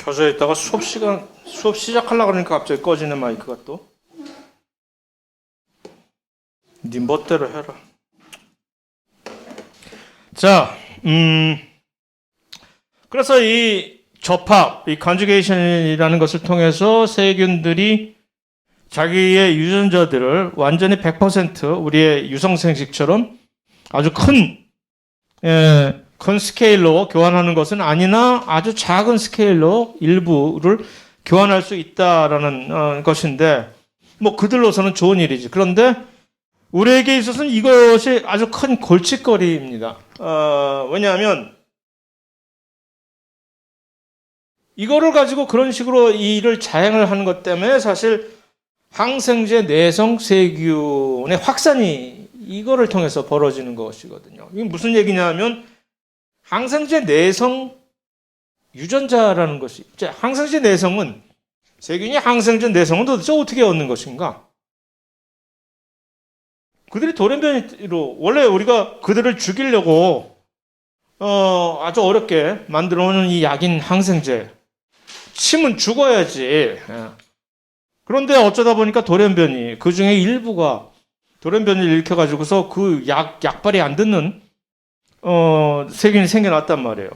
켜져 있다가 수업 시작하려고 그러니까 갑자기 꺼지네, 마이크가 또. 네 멋대로 해라. 자, 그래서 이 접합, 이 컨주게이션이라는 것을 통해서 세균들이 자기의 유전자들을 완전히 100% 우리의 유성생식처럼 아주 큰 스케일로 교환하는 것은 아니나 아주 작은 스케일로 일부를 교환할 수 있다라는 것인데, 뭐 그들로서는 좋은 일이지. 그런데 우리에게 있어서는 이것이 아주 큰 골칫거리입니다. 왜냐하면 이거를 가지고 그런 식으로 이 일을 자행을 하는 것 때문에 사실 항생제 내성 세균의 확산이 이거를 통해서 벌어지는 것이거든요. 이게 무슨 얘기냐면 항생제 내성 유전자라는 것이, 항생제 내성은, 세균이 항생제 내성은 도대체 어떻게 얻는 것인가? 그들이 돌연변이로, 원래 우리가 그들을 죽이려고 아주 어렵게 만들어 놓은 이 약인 항생제, 침은 죽어야지. 그런데 어쩌다 보니까 돌연변이, 그 중에 일부가 돌연변이를 일으켜가지고서 그 약발이 안 듣는 세균이 생겨났단 말이에요.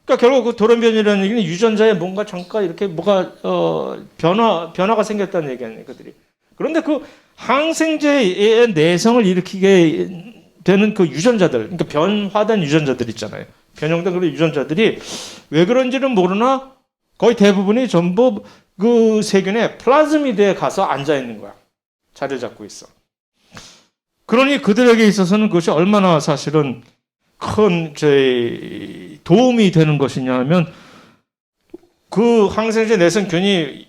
그러니까 결국 그 돌연변이라는 얘기는 유전자에 뭔가 잠깐 이렇게 뭐가 변화가 생겼다는 얘기 아니에요, 그들이. 그런데 그 항생제의 내성을 일으키게 되는 그 유전자들, 그러니까 변화된 유전자들 있잖아요. 변형된 그런 유전자들이 왜 그런지는 모르나 거의 대부분이 전부 그 세균의 플라즈미드에 가서 앉아 있는 거야. 자리를 잡고 있어. 그러니 그들에게 있어서는 그것이 얼마나 사실은 큰 도움이 되는 것이냐 하면, 그 항생제 내성균이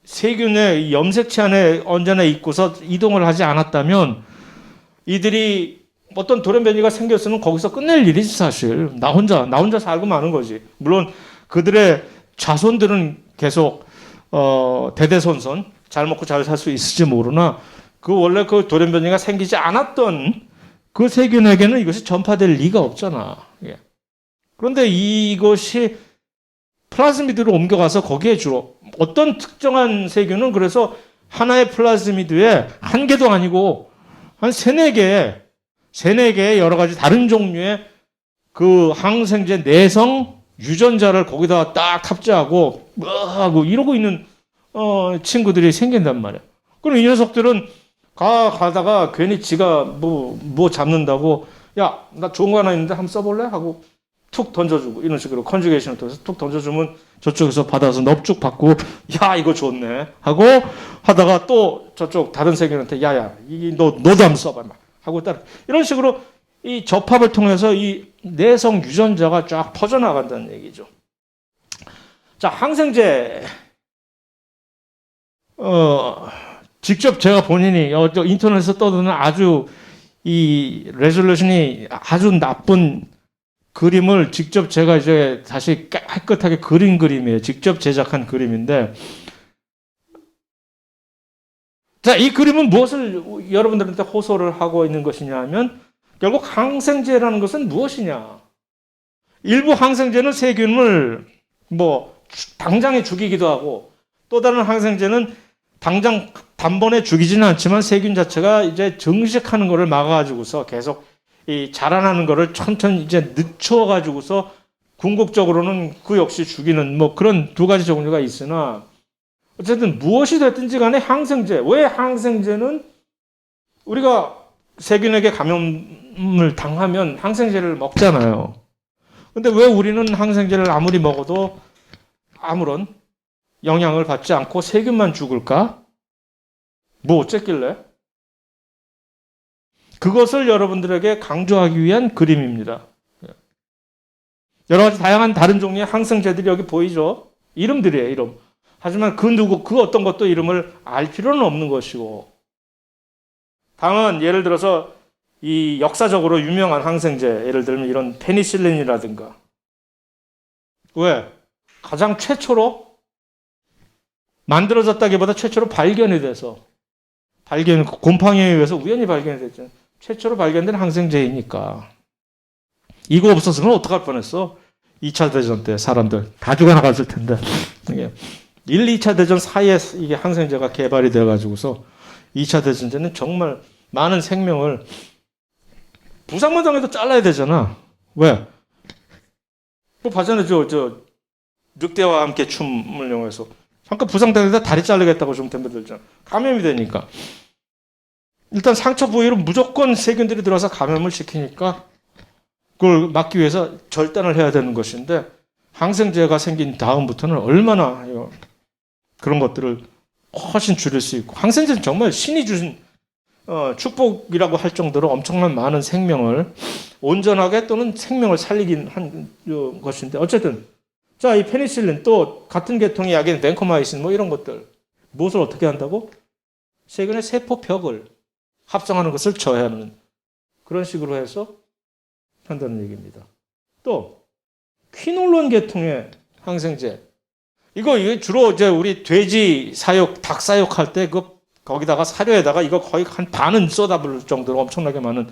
세균의 염색체 안에 언제나 있고서 이동을 하지 않았다면 이들이 어떤 돌연변이가 생겼으면 거기서 끝낼 일이지 사실. 나 혼자 살고 마는 거지. 물론 그들의 자손들은 계속 대대손손 잘 먹고 잘 살 수 있을지 모르나, 그 원래 그 돌연변이가 생기지 않았던 그 세균에게는 이것이 전파될 리가 없잖아. 예. 그런데 이것이 플라즈미드로 옮겨가서 거기에 주로 어떤 특정한 세균은 그래서 하나의 플라즈미드에 한 개도 아니고 한 세네 개의 여러 가지 다른 종류의 그 항생제 내성 유전자를 거기다 딱 탑재하고 하고 이러고 있는 친구들이 생긴단 말이야. 그럼 이 녀석들은 가다가 괜히 지가 뭐 잡는다고, 야, 나 좋은 거 하나 있는데 한번 써볼래? 하고 툭 던져주고, 이런 식으로 컨주게이션을 통해서 툭 던져주면 저쪽에서 받아서 넙죽 받고, 야, 이거 좋네 하고 하다가 또 저쪽 다른 세균한테, 야야, 너도 한번 써봐 하고 따라, 이런 식으로 이 접합을 통해서 이 내성 유전자가 쫙 퍼져나간다는 얘기죠. 자, 항생제 직접 제가 본인이 인터넷에서 떠드는 아주 이 레졸루션이 아주 나쁜 그림을 직접 제가 이제 다시 깨끗하게 그린 그림이에요. 직접 제작한 그림인데, 자, 이 그림은 무엇을 여러분들한테 호소를 하고 있는 것이냐 하면, 결국 항생제라는 것은 무엇이냐? 일부 항생제는 세균을 당장에 죽이기도 하고, 또 다른 항생제는 당장 단번에 죽이지는 않지만 세균 자체가 이제 증식하는 것을 막아가지고서 계속 이 자라나는 것을 천천히 이제 늦춰가지고서 궁극적으로는 그 역시 죽이는 그런 두 가지 종류가 있으나, 어쨌든 무엇이 됐든지 간에 항생제, 왜 항생제는 우리가 세균에게 감염을 당하면 항생제를 먹잖아요. 근데 왜 우리는 항생제를 아무리 먹어도 아무런 영향을 받지 않고 세균만 죽을까? 뭐 어쨌길래? 그것을 여러분들에게 강조하기 위한 그림입니다. 여러 가지 다양한 다른 종류의 항생제들이 여기 보이죠? 이름들이에요, 이름. 하지만 그 어떤 것도 이름을 알 필요는 없는 것이고, 다만 예를 들어서 이 역사적으로 유명한 항생제, 예를 들면 이런 페니실린이라든가, 왜? 가장 최초로 만들어졌다기보다 최초로 발견이 돼서, 곰팡이에 의해서 우연히 발견이 됐잖아요. 최초로 발견된 항생제이니까. 이거 없었으면 어떡할 뻔했어? 2차 대전 때 사람들 다 죽어나갔을 텐데 이게 1, 2차 대전 사이에 이게 항생제가 개발이 돼가지고서 2차 대전 때는 정말 많은 생명을 부상만 당해도 잘라야 되잖아. 왜? 뭐 봤잖아요. 저 늑대와 함께 춤을 영화에서 잠깐 부상당해서 다리 자르겠다고 좀 덤벼들잖아. 감염이 되니까. 일단 상처 부위로 무조건 세균들이 들어와서 감염을 시키니까 그걸 막기 위해서 절단을 해야 되는 것인데 항생제가 생긴 다음부터는 얼마나 그런 것들을 훨씬 줄일 수 있고 항생제는 정말 신이 주신 축복이라고 할 정도로 엄청난 많은 생명을 온전하게 또는 생명을 살리긴 한 것인데 어쨌든 자, 이 페니실린 또 같은 계통의 약인 벤코마이신 뭐 이런 것들 무엇을 어떻게 한다고? 세균의 세포벽을 합성하는 것을 저해하는 그런 식으로 해서 한다는 얘기입니다. 또 퀴놀론 계통의 항생제 이거 주로 이제 우리 돼지 사육, 닭 사육할 때 거기다가 사료에다가 이거 거의 한 반은 쏟아부을 정도로 엄청나게 많은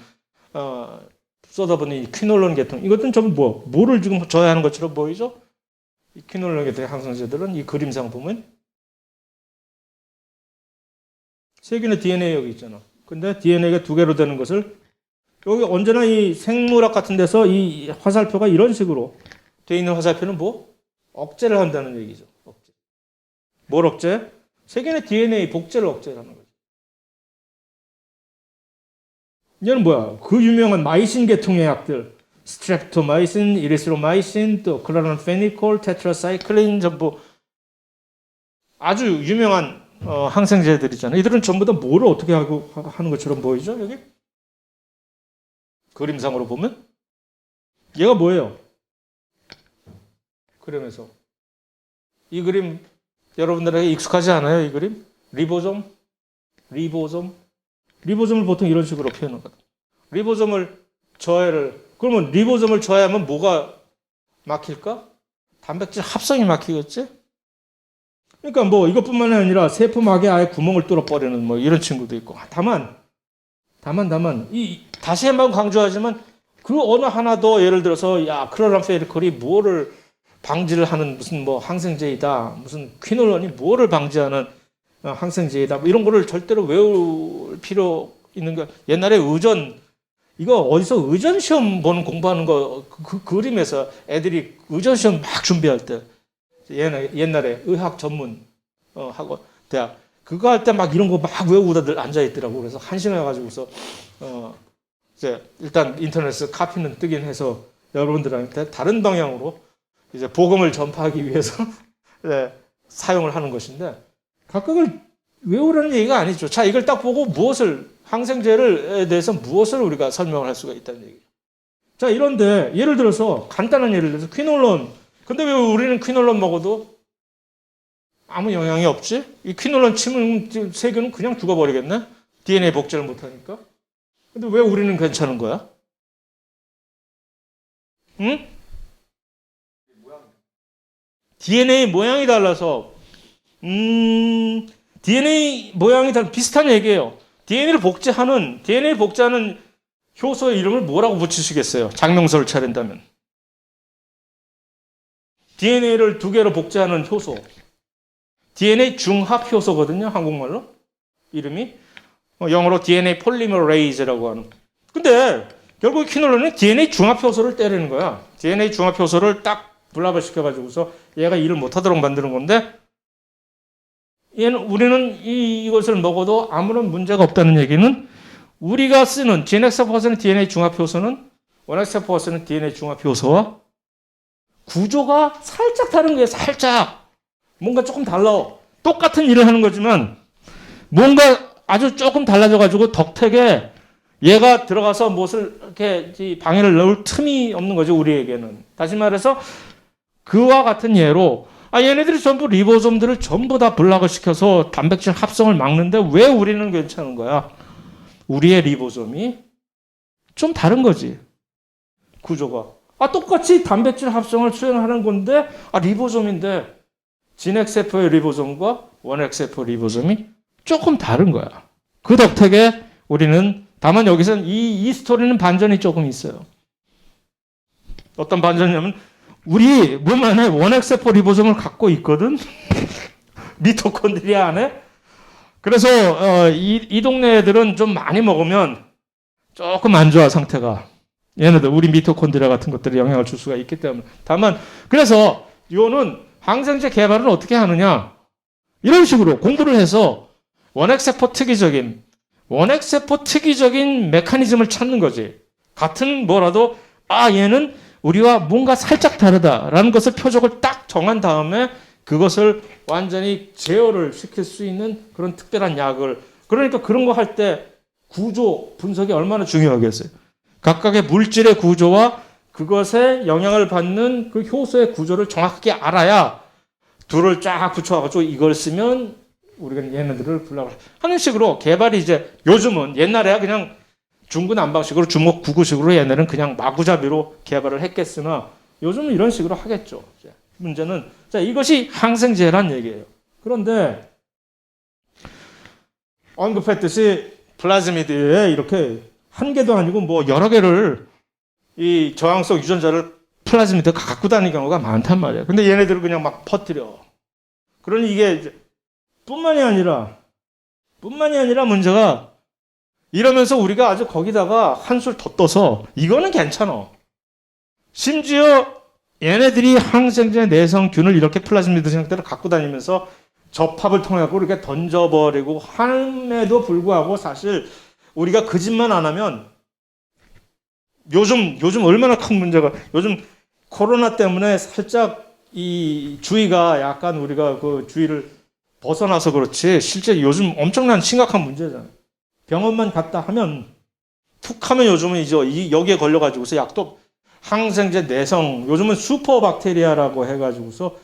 쏟아부는 이 퀴놀론 계통 이것들은 전부 뭐를 지금 저해하는 것처럼 보이죠? 이 퀴놀론 계통의 항생제들은 이 그림상 보면 세균의 DNA 여기 있잖아. 근데 DNA가 두 개로 되는 것을 여기 언제나 이 생물학 같은 데서 이 화살표가 이런 식으로 돼 있는 화살표는 억제를 한다는 얘기죠. 억제. 뭘 억제? 세균의 DNA 복제를 억제하는 거죠. 얘는 뭐야? 그 유명한 마이신 계통의 약들, 스트랩토마이신, 이리스로마이신, 또 클로란페니콜, 테트라사이클린 전부 아주 유명한 항생제들이잖아요. 이들은 전부 다 뭐를 어떻게 하는 것처럼 보이죠? 여기 그림상으로 보면 얘가 뭐예요? 그림에서 이 그림 여러분들에게 익숙하지 않아요? 이 그림? 리보솜을 보통 이런 식으로 표현하거든. 리보솜을 그러면 리보솜을 저해하면 뭐가 막힐까? 단백질 합성이 막히겠지? 그러니까 이것뿐만 아니라 세포막에 아예 구멍을 뚫어버리는 이런 친구도 있고. 다만 다시 한번 강조하지만 그 어느 하나도 예를 들어서 클로란페니콜이 뭐를 방지를 하는 무슨 항생제이다, 무슨 퀴놀론이 뭐를 방지하는 항생제이다, 이런 거를 절대로 외울 필요 있는 거. 옛날에 이거 어디서 의전 시험 보는 공부하는 거 그 그림에서 애들이 의전 시험 막 준비할 때 옛날에 의학 전문 학원 대학 그거 할 때 막 이런 거 막 외우고들 앉아 있더라고. 그래서 한심해 가지고서 이제 일단 인터넷에 카피는 뜨긴 해서 여러분들한테 다른 방향으로 이제 복음을 전파하기 위해서 사용을 하는 것인데 각각을 외우라는 얘기가 아니죠. 자, 이걸 딱 보고 항생제에 대해서 무엇을 우리가 설명을 할 수가 있다는 얘기죠. 자, 이런데 예를 들어서 간단한 예를 들어서 퀴놀론. 근데 왜 우리는 퀴놀론 먹어도 아무 영향이 없지? 이 퀴놀론 침은 세균은 그냥 죽어버리겠네? DNA 복제를 못하니까. 근데 왜 우리는 괜찮은 거야? 응? DNA 모양이 달라서 DNA 모양이 비슷한 얘기예요. DNA 복제하는 효소의 이름을 뭐라고 붙이시겠어요? 장명서를 차린다면. DNA를 두 개로 복제하는 효소. DNA 중합 효소거든요. 한국말로. 이름이. 영어로 DNA 폴리머레이즈라고 하는. 근데 결국 퀴놀론은 DNA 중합 효소를 때리는 거야. DNA 중합 효소를 딱 분랍을 시켜가지고서 얘가 일을 못하도록 만드는 건데 우리는 이것을 먹어도 아무런 문제가 없다는 얘기는 우리가 쓰는 GNX4 쓰는 DNA 중합 효소는 원X4 쓰는 DNA 중합 효소와 구조가 살짝 다른 거예요. 살짝. 뭔가 조금 달라. 똑같은 일을 하는 거지만 뭔가 아주 조금 달라져가지고 덕택에 얘가 들어가서 무엇을 이렇게 방해를 넣을 틈이 없는 거죠. 우리에게는. 다시 말해서 그와 같은 예로 얘네들이 전부 리보솜들을 전부 다 블락을 시켜서 단백질 합성을 막는데 왜 우리는 괜찮은 거야? 우리의 리보솜이 좀 다른 거지. 구조가. 똑같이 단백질 합성을 수행하는 건데 리보솜인데 진핵세포의 리보솜과 원핵세포 리보솜이 조금 다른 거야. 그 덕택에 우리는 다만 여기서는 이 스토리는 반전이 조금 있어요. 어떤 반전이냐면 우리 몸 안에 원핵세포 리보솜을 갖고 있거든. 미토콘드리아 안에. 그래서 이 동네 애들은 좀 많이 먹으면 조금 안 좋아 상태가. 얘네들 우리 미토콘드리아 같은 것들이 영향을 줄 수가 있기 때문에. 다만 그래서 이거는 항생제 개발을 어떻게 하느냐 이런 식으로 공부를 해서 원핵세포 특이적인 메커니즘을 찾는 거지. 같은 뭐라도 얘는 우리와 뭔가 살짝 다르다라는 것을 표적을 딱 정한 다음에 그것을 완전히 제어를 시킬 수 있는 그런 특별한 약을. 그러니까 그런 거 할 때 구조 분석이 얼마나 중요하겠어요. 각각의 물질의 구조와 그것에 영향을 받는 그 효소의 구조를 정확하게 알아야 둘을 쫙 붙여가지고 이걸 쓰면 우리가 얘네들을 하는 식으로 개발이 이제 요즘은 옛날에야 그냥 중구난방식으로 주먹 구구식으로 얘네는 그냥 마구잡이로 개발을 했겠으나 요즘은 이런 식으로 하겠죠. 문제는 자 이것이 항생제란 얘기예요. 그런데 언급했듯이 플라즈미드에 이렇게 한 개도 아니고 뭐 여러 개를 이 저항성 유전자를 플라즈미드가 갖고 다니는 경우가 많단 말이에요. 근데 얘네들을 그냥 막 퍼뜨려. 그러니 이게 뿐만이 아니라 문제가 이러면서 우리가 아주 거기다가 한술 더 떠서 이거는 괜찮아. 심지어 얘네들이 항생제 내성균을 이렇게 플라즈미드 형태로 갖고 다니면서 접합을 통해 이렇게 던져버리고 함에도 불구하고 사실 우리가 그 짓만 안 하면 요즘 얼마나 큰 문제가 요즘 코로나 때문에 살짝 이 주의가 약간 우리가 그 주의를 벗어나서 그렇지 실제 요즘 엄청난 심각한 문제잖아요. 병원만 갔다 하면 툭 하면 요즘은 이제 여기에 걸려가지고서 약도 항생제 내성 요즘은 슈퍼박테리아라고 해가지고서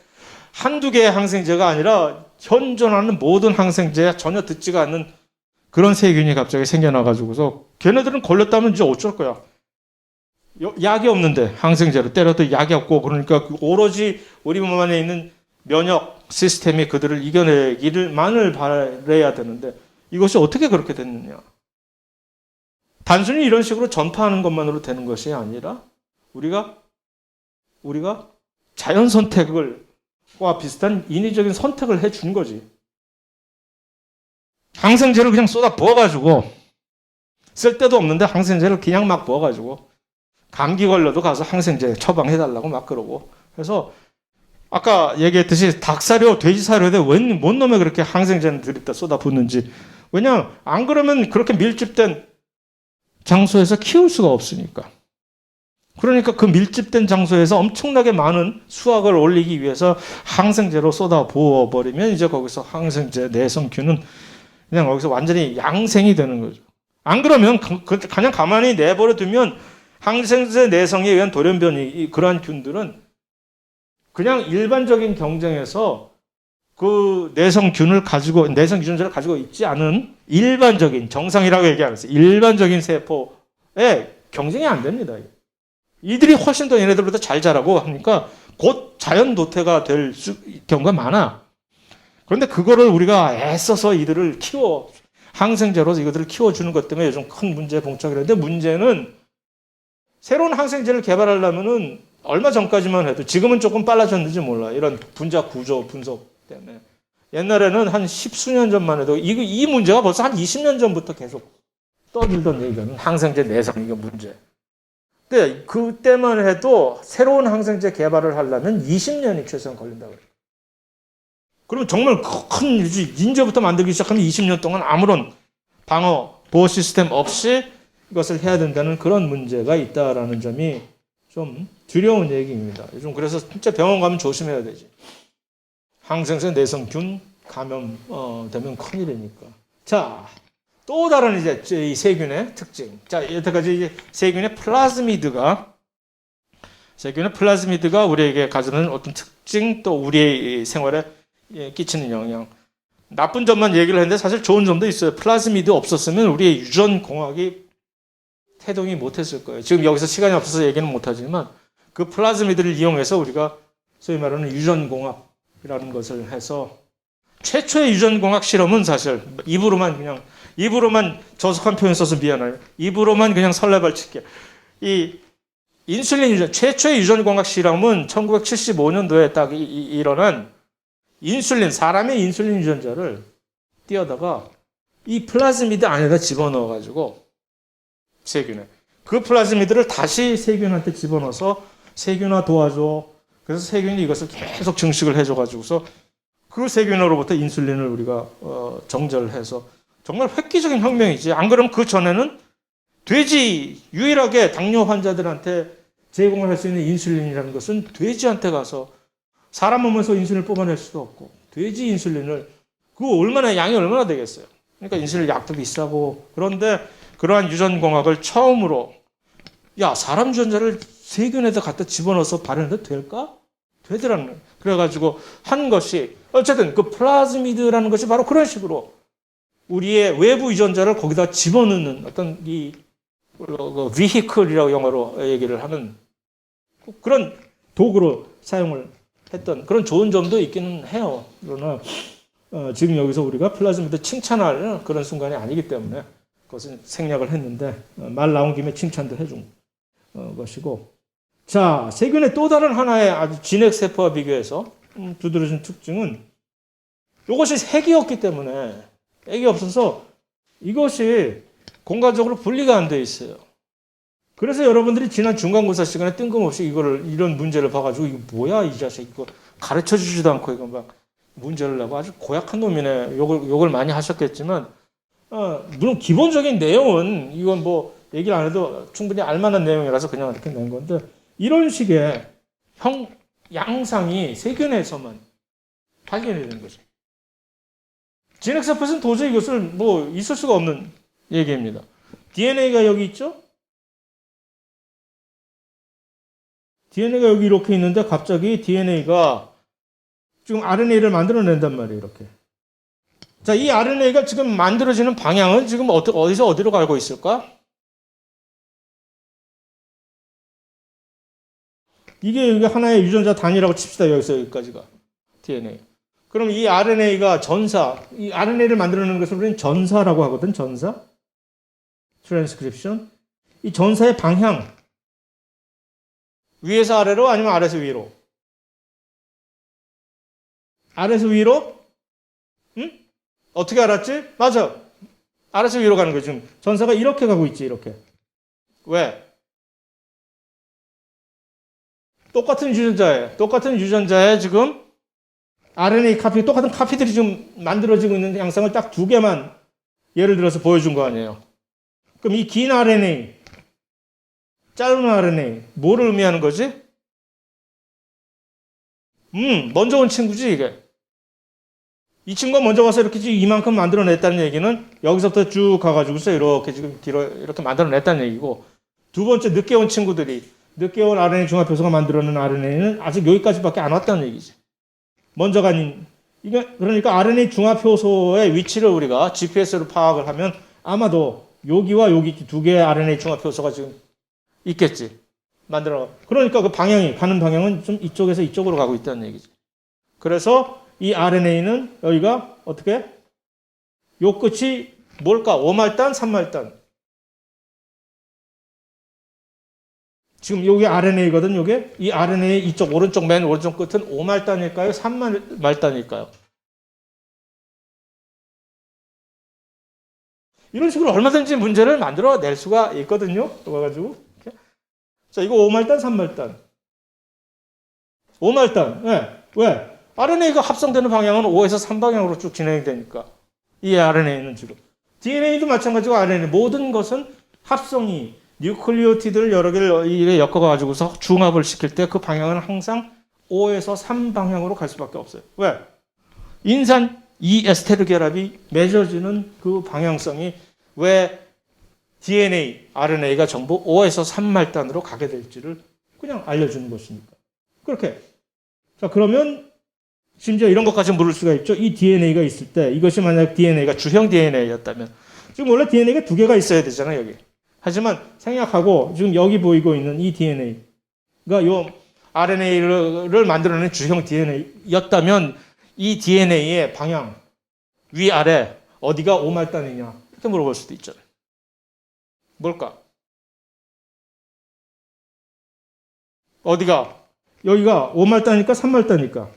한두 개의 항생제가 아니라 현존하는 모든 항생제에 전혀 듣지가 않는 그런 세균이 갑자기 생겨나가지고서 걔네들은 걸렸다면 이제 어쩔 거야. 약이 없는데 항생제로 때려도 약이 없고 그러니까 오로지 우리 몸 안에 있는 면역 시스템이 그들을 이겨내기를만을 바라야 되는데 이것이 어떻게 그렇게 됐느냐. 단순히 이런 식으로 전파하는 것만으로 되는 것이 아니라 우리가 자연 선택과 비슷한 인위적인 선택을 해준 거지. 항생제를 그냥 쏟아 부어가지고 쓸 데도 없는데 항생제를 그냥 막 부어가지고 감기 걸려도 가서 항생제 처방해달라고 막 그러고 그래서 아까 얘기했듯이 닭사료, 돼지사료에 뭔 놈에 그렇게 항생제를 들이다 쏟아 붓는지. 왜냐 안 그러면 그렇게 밀집된 장소에서 키울 수가 없으니까. 그러니까 그 밀집된 장소에서 엄청나게 많은 수확을 올리기 위해서 항생제로 쏟아 부어버리면 이제 거기서 항생제 내성균은 그냥 거기서 완전히 양생이 되는 거죠. 안 그러면 그냥 가만히 내버려 두면 항생제 내성에 의한 돌연변이 그러한 균들은 그냥 일반적인 경쟁에서 그 내성 유전자를 가지고 있지 않은 일반적인 정상이라고 얘기하면서 일반적인 세포에 경쟁이 안 됩니다. 이들이 훨씬 더 얘네들보다 잘 자라고 하니까 곧 자연 도태가 될 경우가 많아. 그런데 그거를 우리가 애써서 이들을 항생제로 이것들을 키워주는 것 때문에 요즘 큰 문제에 봉착을 했는데 문제는 새로운 항생제를 개발하려면은 얼마 전까지만 해도 지금은 조금 빨라졌는지 몰라. 이런 분자 구조 분석 때문에. 옛날에는 한 10수년 전만 해도 이 문제가 벌써 한 20년 전부터 계속 떠들던 얘기는 항생제 내성 이게 문제. 근데 그때만 해도 새로운 항생제 개발을 하려면 20년이 최소한 걸린다고 그래요. 그러면 정말 큰 일이지. 인제부터 만들기 시작하면 20년 동안 아무런 보호 시스템 없이 이것을 해야 된다는 그런 문제가 있다라는 점이 좀 두려운 얘기입니다. 요즘 그래서 진짜 병원 가면 조심해야 되지. 항생제 내성균 감염 되면 큰일이니까. 자, 또 다른 이제 이 세균의 특징. 자, 여태까지 이제 세균의 플라즈미드가 우리에게 가지는 어떤 특징 또 우리의 생활에 끼치는 영향. 나쁜 점만 얘기를 했는데 사실 좋은 점도 있어요. 플라즈미드 없었으면 우리의 유전 공학이 태동이 못했을 거예요. 지금 여기서 시간이 없어서 얘기는 못하지만 그 플라즈미드를 이용해서 우리가 소위 말하는 유전공학이라는 것을 해서 최초의 유전공학 실험은 사실 입으로만 저속한 표현 써서 미안해요. 입으로만 그냥 설레발치게 이 인슐린 유전, 최초의 유전공학 실험은 1975년도에 딱 일어난 인슐린, 사람의 인슐린 유전자를 띄어다가 이 플라즈미드 안에다 집어넣어가지고 세균에. 그 플라즈미드를 다시 세균한테 집어넣어서 세균아 도와줘. 그래서 세균이 이것을 계속 증식을 해줘가지고서 그 세균으로부터 인슐린을 우리가 정절해서 정말 획기적인 혁명이지. 안 그러면 그 전에는 돼지, 유일하게 당뇨 환자들한테 제공을 할 수 있는 인슐린이라는 것은 돼지한테 가서 사람 몸에서 인슐린을 뽑아낼 수도 없고 돼지 인슐린을 그 얼마나 양이 얼마나 되겠어요. 그러니까 인슐린 약도 비싸고 그런데 그러한 유전공학을 처음으로 야 사람 유전자를 세균에다 갖다 집어넣어서 발현해도 될까? 되더라는 거예요. 그래가지고 한 것이 어쨌든 그 플라즈미드라는 것이 바로 그런 식으로 우리의 외부 유전자를 거기다 집어넣는 어떤 이 비히클이라고 영어로 얘기를 하는 그런 도구로 사용을 했던 그런 좋은 점도 있기는 해요. 그러나 지금 여기서 우리가 플라즈미드 칭찬할 그런 순간이 아니기 때문에 그것은 생략을 했는데 말 나온 김에 칭찬도 해준 것이고 자 세균의 또 다른 하나의 아주 진핵세포와 비교해서 두드러진 특징은 이것이 핵이었기 때문에 핵이 없어서 이것이 공간적으로 분리가 안 돼 있어요. 그래서 여러분들이 지난 중간고사 시간에 뜬금없이 이런 문제를 봐가지고 이거 뭐야 이 자식 이거 가르쳐 주지도 않고 이거 막 문제를 내고 아주 고약한 놈이네 욕을 많이 하셨겠지만 물론 기본적인 내용은 이건 뭐 얘기를 안 해도 충분히 알만한 내용이라서 그냥 이렇게 낸 건데 이런 식의 양상이 세균에서만 발견이 되는 거죠. 진핵세포에서는 도저히 이것을 뭐 있을 수가 없는 얘기입니다. DNA가 여기 있죠? DNA가 여기 이렇게 있는데 갑자기 DNA가 지금 RNA를 만들어낸단 말이에요. 이렇게. 자, 이 RNA가 지금 만들어지는 방향은 지금 어디서 어디로 가고 있을까? 이게 여기 하나의 유전자 단위라고 칩시다. 여기서 여기까지가. DNA. 그럼 이 RNA가 이 RNA를 만들어내는 것을 우리는 전사라고 하거든. 전사. 트랜스크립션. 이 전사의 방향. 위에서 아래로 아니면 아래에서 위로? 아래에서 위로? 응? 어떻게 알았지? 맞아. 아래에서 위로 가는 거지. 지금 전사가 이렇게 가고 있지. 이렇게. 왜? 똑같은 유전자에 지금 RNA 카피, 똑같은 카피들이 지금 만들어지고 있는 양상을 딱 두 개만 예를 들어서 보여준 거 아니에요. 그럼 이 긴 RNA, 짧은 RNA, 뭐를 의미하는 거지? 먼저 온 친구지, 이게. 이 친구가 먼저 와서 이렇게 이만큼 만들어냈다는 얘기는 여기서부터 쭉 가가지고서 이렇게 지금 뒤로 이렇게 만들어냈다는 얘기고, 두 번째 늦게 온 친구들이, 늦게 온 RNA 중합효소가 만들어낸 RNA는 아직 여기까지밖에 안 왔다는 얘기지. 먼저 간, 그러니까 RNA 중합효소의 위치를 우리가 GPS로 파악을 하면 아마도 여기와 여기 두 개의 RNA 중합효소가 지금 있겠지. 그러니까 그 가는 방향은 좀 이쪽에서 이쪽으로 가고 있다는 얘기지. 그래서 이 RNA는 여기가 어떻게? 요 끝이 뭘까? 5말단, 3말단. 지금 여기 RNA거든, 요게. 이 RNA 이쪽 맨 오른쪽 끝은 5말단일까요? 3말단일까요? 이런 식으로 얼마든지 문제를 만들어 낼 수가 있거든요. 그래가지고. 자, 이거 5말단, 3말단. 5말단. 네. 왜? RNA가 합성되는 방향은 5에서 3방향으로 쭉 진행이 되니까. 이 RNA는 지금. DNA도 마찬가지고 RNA. 모든 것은 합성이 뉴클리오티드를 여러 개를 엮어가지고서 중합을 시킬 때 그 방향은 항상 5에서 3방향으로 갈 수밖에 없어요. 왜? 인산 이에스테르 결합이 맺어지는 그 방향성이 왜 DNA, RNA가 전부 5에서 3말단으로 가게 될지를 그냥 알려주는 것이니까. 그렇게. 자, 그러면 심지어 이런 것까지 물을 수가 있죠. 이 DNA가 있을 때 이것이 만약 DNA가 주형 DNA였다면 지금 원래 DNA가 두 개가 있어야 되잖아요, 여기. 하지만 생략하고 지금 여기 보이고 있는 이 DNA가 요 RNA를 만들어낸 주형 DNA였다면 이 DNA의 방향, 위아래 어디가 5말단이냐 이렇게 물어볼 수도 있잖아요. 뭘까? 어디가? 여기가 5말단이니까 3말단이니까.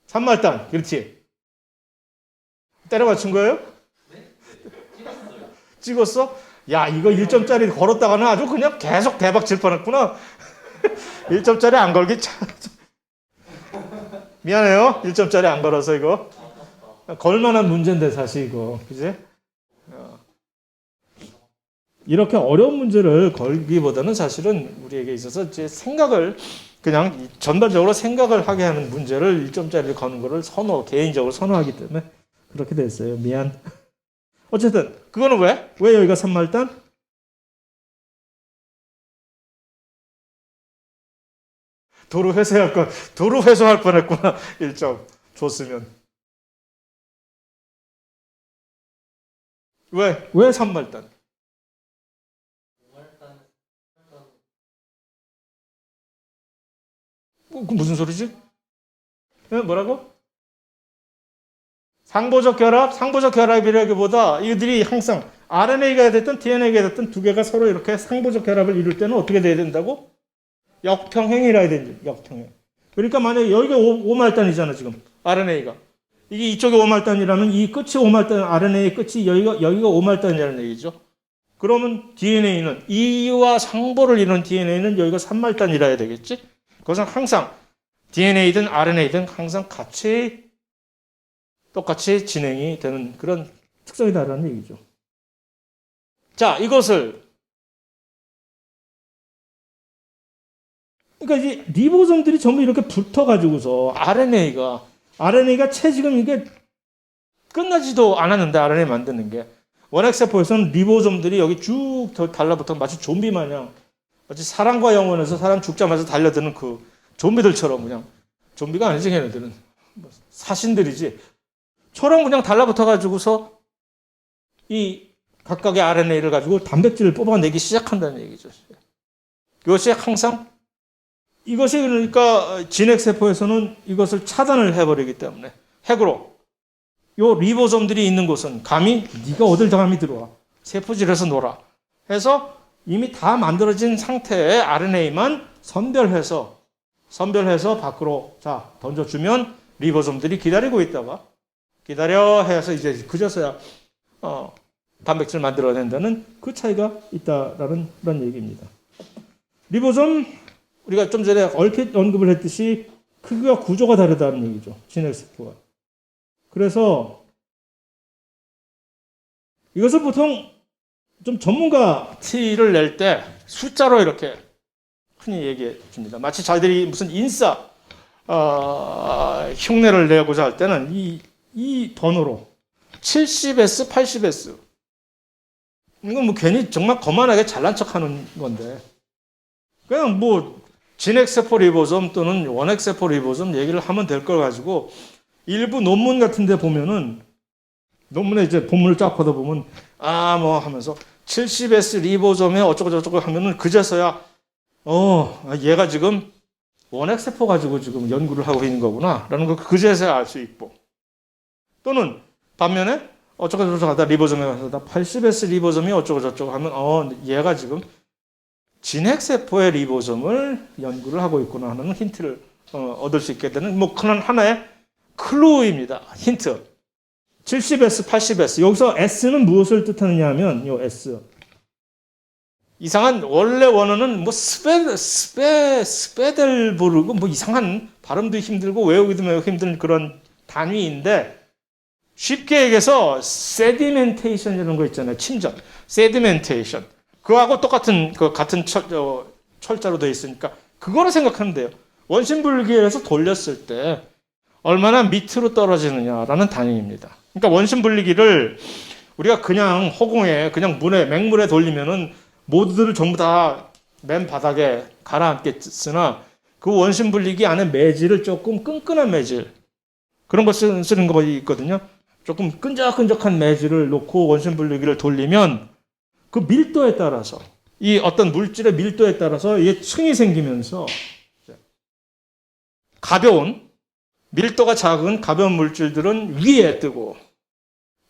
3말단. 그렇지. 때려 맞춘 거예요? 찍었어? 야, 이거 1점짜리 걸었다가는 아주 그냥 계속 대박 칠 뻔했구나. 1점짜리 안 걸기 참. 미안해요. 1점짜리 안 걸어서 이거. 걸만한 문제인데 사실 이거. 그지? 이렇게 어려운 문제를 걸기보다는 사실은 우리에게 있어서 이제 생각을 그냥 전반적으로 생각을 하게 하는 문제를 1점짜리를 거는 거를 개인적으로 선호하기 때문에 그렇게 됐어요. 미안. 어쨌든 그거는 왜? 왜 여기가 3말단? 도로 회수할 뻔했구나. 1점 줬으면. 왜 3말단? 그 무슨 소리지? 네, 뭐라고? 상보적 결합이라기보다 이들이 항상 RNA가 됐든 DNA가 됐든 두 개가 서로 이렇게 상보적 결합을 이룰 때는 어떻게 돼야 된다고? 역평행이라 해야 되지. 역평행. 그러니까 만약에 여기가 5말단이잖아 지금 RNA가. 이게 이쪽이 5말단이라면 이 끝이 5말단 RNA의 끝이 여기가 5말단이라는 얘기죠. 그러면 DNA는 이와 상보를 이루는 DNA는 여기가 3말단이라 해야 되겠지? 그것은 항상 DNA든 RNA든 항상 똑같이 진행이 되는 그런 특성이다라는 얘기죠. 자, 이것을 그러니까 이제 리보솜들이 전부 이렇게 붙어가지고서 RNA가 지금 이게 끝나지도 않았는데 RNA 만드는 게 원핵세포에서는 리보솜들이 여기 쭉 달라붙어 마치 좀비 마냥 마치 사랑과 영혼에서 사람 죽자마자 달려드는 그 좀비들처럼 그냥 좀비가 아니지 걔네들은 사신들이지 처럼 그냥 달라붙어가지고서 이 각각의 RNA를 가지고 단백질을 뽑아내기 시작한다는 얘기죠. 이것이 항상 이것이 그러니까 진핵세포에서는 이것을 차단을 해버리기 때문에 핵으로 요 리보솜들이 있는 곳은 감히 네가 어딜 감히 들어와 세포질에서 놀아 해서 이미 다 만들어진 상태의 RNA만 선별해서 밖으로 자 던져주면 리보솜들이 기다리고 있다가 기다려 해서 이제 그저서야 단백질 만들어낸다는 그 차이가 있다라는 그런 얘기입니다. 리보솜 우리가 좀 전에 얼핏 언급을 했듯이 크기와 구조가 다르다는 얘기죠. 진핵세포가. 그래서 이것을 보통 좀 전문가 티를 낼 때 숫자로 이렇게 흔히 얘기해 줍니다. 마치 자기들이 무슨 인싸 흉내를 내고자 할 때는 이 번호로 70S, 80S 이건 뭐 괜히 정말 거만하게 잘난 척하는 건데 그냥 뭐 진핵세포 리보솜 또는 원핵세포 리보솜 얘기를 하면 될 걸 가지고 일부 논문 같은 데 보면은 논문에 이제 본문을 쫙 받아보면 뭐 하면서 70S 리보솜에 어쩌고저쩌고 하면은 그제서야 얘가 지금 원핵세포 가지고 지금 연구를 하고 있는 거구나 라는 걸 그제서야 알 수 있고 또는 반면에 어쩌고저쩌고 하다 리보솜에 가서 80S 리보솜이 어쩌고저쩌고 하면 얘가 지금 진핵세포의 리보솜을 연구를 하고 있구나 하는 힌트를 얻을 수 있게 되는 뭐 그런 하나의 클루입니다. 힌트. 70S, 80S. 여기서 S는 무엇을 뜻하느냐 하면 요 S. 이상한 원래 원어는 뭐 스페델부르고 뭐 이상한 발음도 힘들고 외우기도 매우 힘든 그런 단위인데 쉽게 얘기해서 세디멘테이션 이런 거 있잖아요. 침전. 세디멘테이션. 그거하고 똑같은 같은 철자로 되어 있으니까 그거로 생각하면 돼요. 원심분리기에서 돌렸을 때 얼마나 밑으로 떨어지느냐라는 단위입니다. 그러니까 원심분리기를 우리가 그냥 허공에 그냥 맹물에 돌리면은 모두들 전부 다 맨 바닥에 가라앉겠으나 그 원심분리기 안에 매질을 조금 끈끈한 매질 그런 거 쓰는 거 있거든요. 조금 끈적끈적한 매질을 놓고 원심분리기를 돌리면 그 밀도에 따라서 이 어떤 물질의 밀도에 따라서 이게 층이 생기면서 밀도가 작은 가벼운 물질들은 위에 뜨고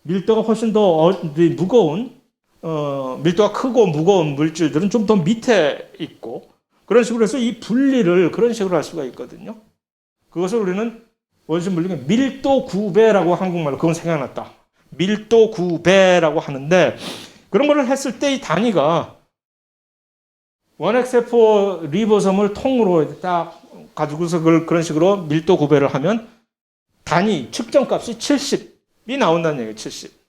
밀도가 훨씬 더 무거운 밀도가 크고 무거운 물질들은 좀 더 밑에 있고 그런 식으로 해서 이 분리를 그런 식으로 할 수가 있거든요. 그것을 우리는 원심 물리학에 밀도 구배라고 한국말로 그건 생각났다. 밀도 구배라고 하는데 그런 거를 했을 때 이 단위가 원핵세포 리보솜을 통으로 딱 가지고서 그걸 그런 식으로 밀도 구배를 하면 단위 측정값이 70이 나온다는 얘기예요. 70.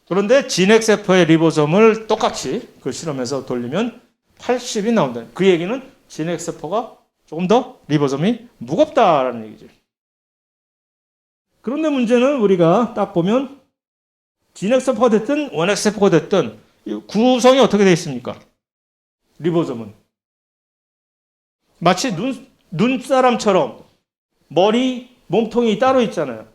그런데 진핵세포의 리보솜을 똑같이 그 실험에서 돌리면 80이 나온다. 그 얘기는 진핵세포가 조금 더 리보솜이 무겁다라는 얘기죠. 그런데 문제는 우리가 딱 보면 진핵세포가 됐든 원핵세포가 됐든 구성이 어떻게 되어 있습니까? 리보솜은 마치 눈사람처럼 머리, 몸통이 따로 있잖아요.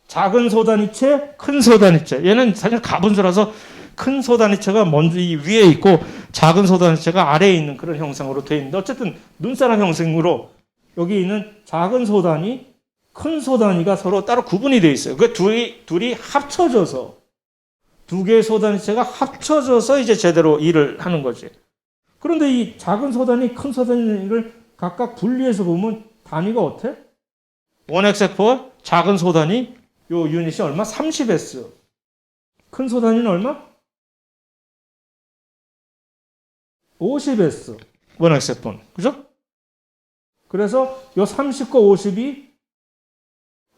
작은 소단위체, 큰 소단위체. 얘는 사실 가분수라서 큰 소단위체가 먼저 이 위에 있고 작은 소단위체가 아래에 있는 그런 형상으로 되어 있는데 어쨌든 눈사람 형식으로 여기 있는 작은 소단위, 큰 소단위가 서로 따로 구분이 되어 있어요. 그 둘이 합쳐져서 두 개의 소단위체가 합쳐져서 이제 제대로 일을 하는 거지. 그런데 이 작은 소단위, 큰 소단위를 각각 분리해서 보면 단위가 어때? 원핵세포 작은 소단위 요 유닛이 얼마? 30S. 큰 소단위는 얼마? 50S. 원핵세포는. 그죠? 그래서 요 30과 50이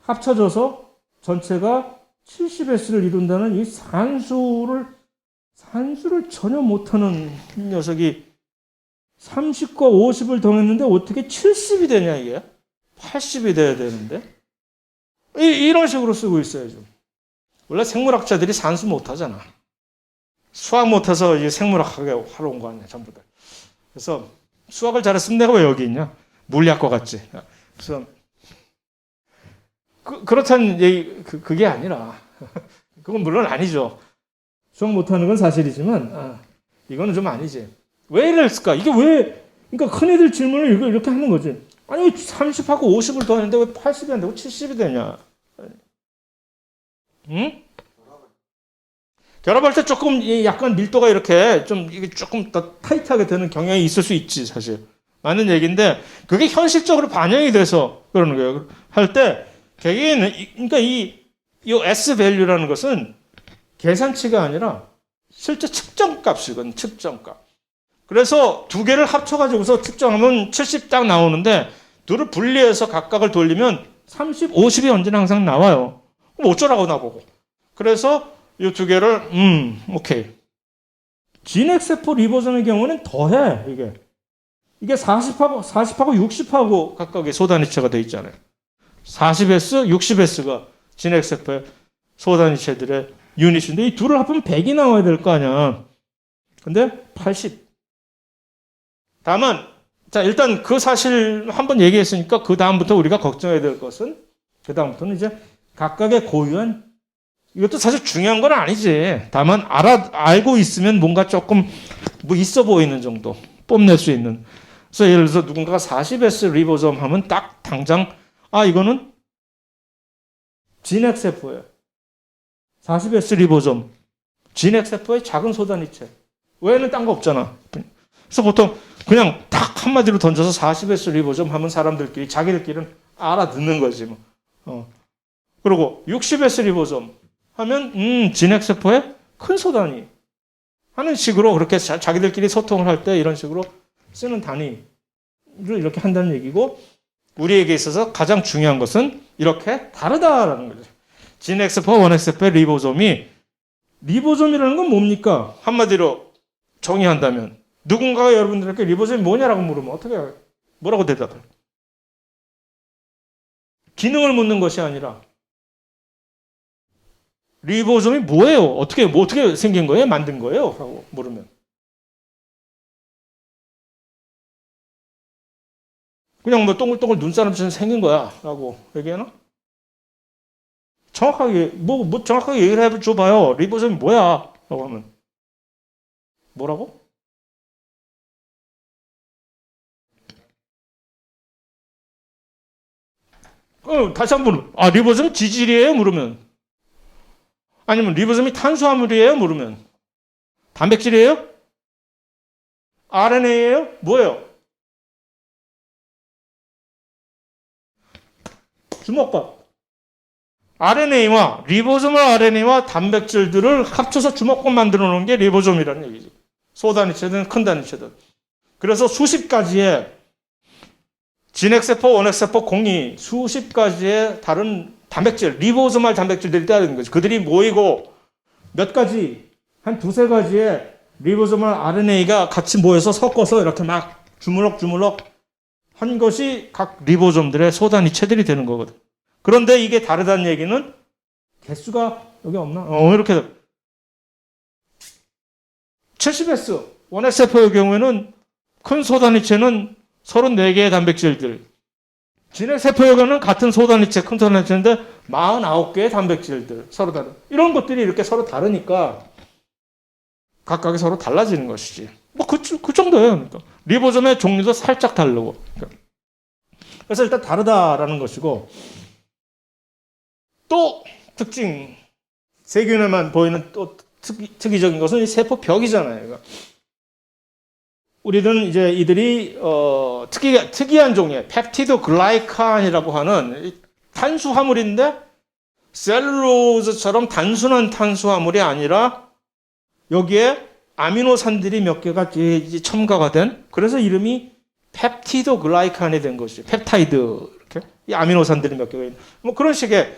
합쳐져서 전체가 70S를 이룬다는 이 산수를 전혀 못하는 녀석이 30과 50을 더했는데 어떻게 70이 되냐 이게? 80이 돼야 되는데 이런 식으로 쓰고 있어요 지금. 원래 생물학자들이 산수 못하잖아. 수학 못해서 이제 생물학하게 하러 온 거 아니야 전부 다. 그래서 수학을 잘했으면 내가 왜 여기 있냐? 물리학과 같지. 그래서 그렇다는 얘기 그게 아니라 그건 물론 아니죠. 수학 못하는 건 사실이지만 이거는 좀 아니지. 왜 이랬을까? 이게 왜? 그러니까 큰애들 질문을 이렇게 하는 거지. 아니 30하고 50을 더했는데 왜 80이 안 되고 70이 되냐? 응? 결합할 때 조금 약간 밀도가 이렇게 좀 이게 조금 더 타이트하게 되는 경향이 있을 수 있지 사실. 맞는 얘기인데 그게 현실적으로 반영이 돼서 그러는 거예요. 할 때 개개인은 그러니까 이 S 밸류라는 것은 계산치가 아니라 실제 측정값이거든. 측정값. 그래서 두 개를 합쳐가지고서 측정하면 70 딱 나오는데 둘을 분리해서 각각을 돌리면 30, 50이 언제나 항상 나와요. 그럼 어쩌라고 나보고. 그래서 이 두 개를 오케이. 진핵세포 리보솜의 경우는 더해 이게 40하고 60하고 각각의 소단위체가 돼 있잖아요. 40S, 60S가 진핵세포의 소단위체들의 유닛인데 이 둘을 합하면 100이 나와야 될 거 아니야. 근데 80. 다만 자 일단 그 사실 한번 얘기했으니까 그 다음부터 우리가 걱정해야 될 것은 그 다음부터는 이제 각각의 고유한 이것도 사실 중요한 건 아니지. 다만 알고 있으면 뭔가 조금 뭐 있어 보이는 정도 뽐낼 수 있는. 그래서 예를 들어서 누군가가 40S 리보솜 하면 딱 당장 이거는 진핵세포예요. 40S 리보솜 진핵세포의 작은 소단위체. 외에는 딴 거 없잖아. 그래서 보통 그냥 딱 한마디로 던져서 40S 리보솜 하면 사람들끼리 자기들끼리는 알아듣는 거지 뭐. 그리고 60S 리보솜 하면 진핵세포의 큰 소단위 하는 식으로 그렇게 자기들끼리 소통을 할 때 이런 식으로 쓰는 단위를 이렇게 한다는 얘기고 우리에게 있어서 가장 중요한 것은 이렇게 다르다라는 거죠. 진핵세포와 원핵세포의 리보솜이라는 건 뭡니까? 한마디로 정의한다면 누군가가 여러분들에게 리보솜이 뭐냐라고 물으면 뭐라고 대답해요? 기능을 묻는 것이 아니라 리보솜이 뭐예요? 어떻게 생긴 거예요? 만든 거예요? 라고 물으면 그냥 뭐 동글동글 눈사람처럼 생긴 거야 라고 얘기하나? 정확하게 정확하게 얘기를 해줘봐요. 리보솜이 뭐야? 라고 하면 뭐라고? 다시 한번 리보솜이 지질이에요? 물으면 아니면 리보솜이 탄수화물이에요? 물으면 단백질이에요? RNA예요? 뭐예요? 주먹밥. RNA와 리보소멀 RNA와 단백질들을 합쳐서 주먹밥 만들어 놓은 게 리보솜이라는 얘기지. 소단위체든 큰 단위체든. 그래서 수십 가지의 진핵세포, 원핵세포, 공이 수십 가지의 다른 단백질, 리보소멀 단백질들이 있다는 거지. 그들이 모이고 몇 가지, 한 두세 가지의 리보소멀 RNA가 같이 모여서 섞어서 이렇게 막 주물럭주물럭 한 것이 각 리보솜들의 소단위체들이 되는 거거든. 그런데 이게 다르다는 얘기는 개수가 여기 없나? 이렇게 70S 원핵세포의 경우에는 큰 소단위체는 34개의 단백질들, 진핵세포의 경우는 같은 소단위체, 큰 소단위체인데 49개의 단백질들 서로 다른 이런 것들이 이렇게 서로 다르니까 각각이 서로 달라지는 것이지. 뭐 그 정도예요. 그러니까. 리보솜의 종류도 살짝 다르고. 그래서 일단 다르다라는 것이고 또 특징 세균에만 보이는 또 특이적인 것은 이 세포벽이잖아요. 그러니까 우리는 이제 이들이 특이한 종류의 펩티드 글라이칸이라고 하는 탄수화물인데 셀룰로즈처럼 단순한 탄수화물이 아니라 여기에 아미노산들이 몇 개가 첨가가 된 그래서 이름이 펩티드 글라이칸이 된 것이죠. 펩타이드 이렇게 이 아미노산들이 몇 개가 있는 뭐 그런 식의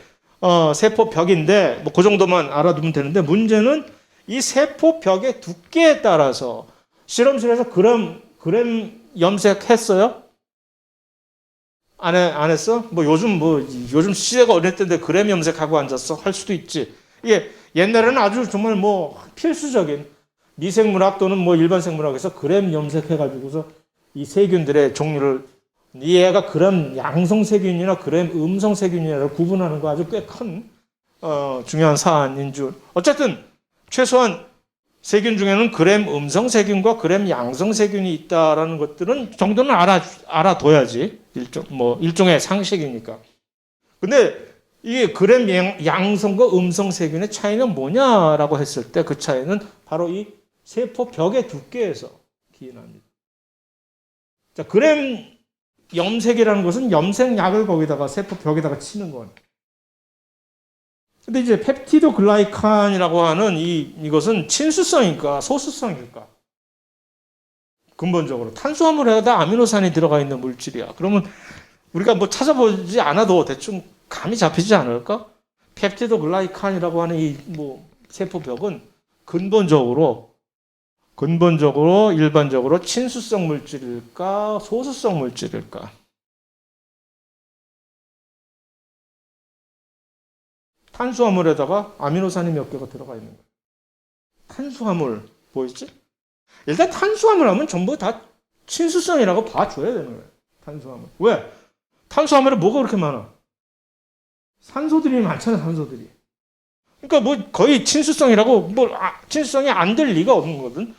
세포벽인데 뭐 그 정도만 알아두면 되는데 문제는 이 세포벽의 두께에 따라서 실험실에서 그램 염색했어요? 안 했어? 요즘 시대가 어릴 때인데 그램 염색하고 앉았어? 할 수도 있지. 이게 옛날에는 아주 정말 뭐 필수적인 미생물학 또는 뭐 일반 생물학에서 그램 염색해가지고서 이 세균들의 종류를 얘가 그램 양성 세균이나 그램 음성 세균이나를 구분하는 거 아주 꽤 큰 중요한 사안인 줄. 어쨌든 최소한 세균 중에는 그램 음성 세균과 그램 양성 세균이 있다라는 것들은 정도는 알아둬야지. 일종의 상식이니까. 근데 이게 그램 양성과 음성 세균의 차이는 뭐냐라고 했을 때 그 차이는 바로 이 세포벽의 두께에서 기인합니다. 자, 그램 염색이라는 것은 염색약을 거기다가 세포벽에다가 치는 거예요. 근데 이제 펩티드 글라이칸이라고 하는 이것은 친수성일까 소수성일까? 근본적으로 탄수화물에다 아미노산이 들어가 있는 물질이야. 그러면 우리가 뭐 찾아보지 않아도 대충 감이 잡히지 않을까? 펩티드 글라이칸이라고 하는 이 세포벽은 근본적으로 일반적으로 친수성 물질일까 소수성 물질일까? 탄수화물에다가 아미노산이 몇 개가 들어가 있는 거예요. 탄수화물 보이지? 일단 탄수화물 하면 전부 다 친수성이라고 봐줘야 되는 거예요. 탄수화물. 왜? 탄수화물에 뭐가 그렇게 많아? 산소들이 많잖아, 산소들이. 그러니까 뭐 거의 친수성이라고 친수성이 안 될 리가 없는 거거든.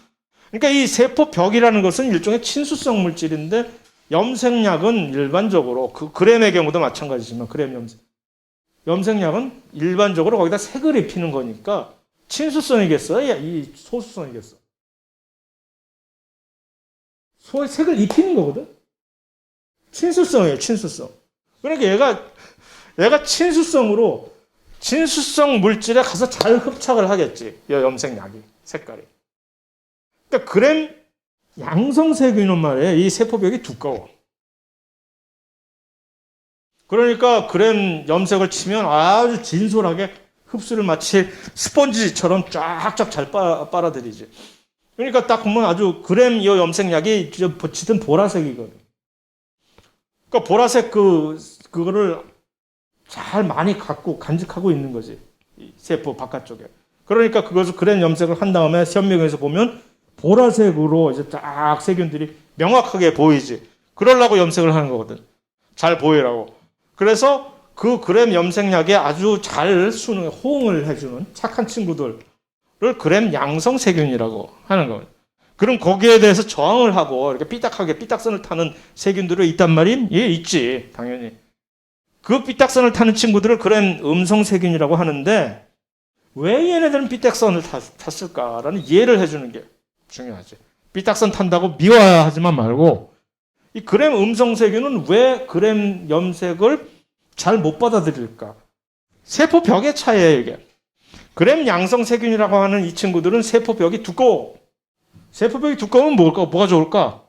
그러니까 이 세포벽이라는 것은 일종의 친수성 물질인데 염색약은 일반적으로 그램의 경우도 마찬가지지만 그램 염색약은 일반적으로 거기다 색을 입히는 거니까 친수성이겠어요? 이 소수성이겠어? 색을 입히는 거거든? 친수성이에요, 친수성. 그러니까 얘가 친수성 물질에 가서 잘 흡착을 하겠지. 이 염색약이, 색깔이. 그러니까 그램 양성 세균은 말이에요. 이 세포벽이 두꺼워. 그러니까 그램 염색을 치면 아주 진솔하게 흡수를 마치 스펀지처럼 쫙쫙 잘 빨아들이지. 그러니까 딱 보면 아주 그램 이 염색약이 짙은 보라색이거든. 그러니까 보라색 그거를 잘 많이 갖고 간직하고 있는 거지. 이 세포 바깥쪽에. 그러니까 그것을 그램 염색을 한 다음에 현미경에서 보면 보라색으로 이제 쫙 세균들이 명확하게 보이지. 그러려고 염색을 하는 거거든. 잘 보이라고. 그래서 그 그램 염색약에 아주 잘 호응을 해주는 착한 친구들을 그램 양성 세균이라고 하는 거예요. 그럼 거기에 대해서 저항을 하고 이렇게 삐딱선을 타는 세균들이 있단 말임? 예, 있지. 당연히. 그 삐딱선을 타는 친구들을 그램 음성 세균이라고 하는데 왜 얘네들은 삐딱선을 탔을까라는 이해를 해주는 게 중요하지. 삐딱선 탄다고 미워하지만 말고 이 그램 음성세균은 왜 그램 염색을 잘 못 받아들일까? 세포벽의 차이예요, 이게. 그램 양성세균이라고 하는 이 친구들은 세포벽이 두꺼워. 세포벽이 두꺼우면 뭐가 좋을까?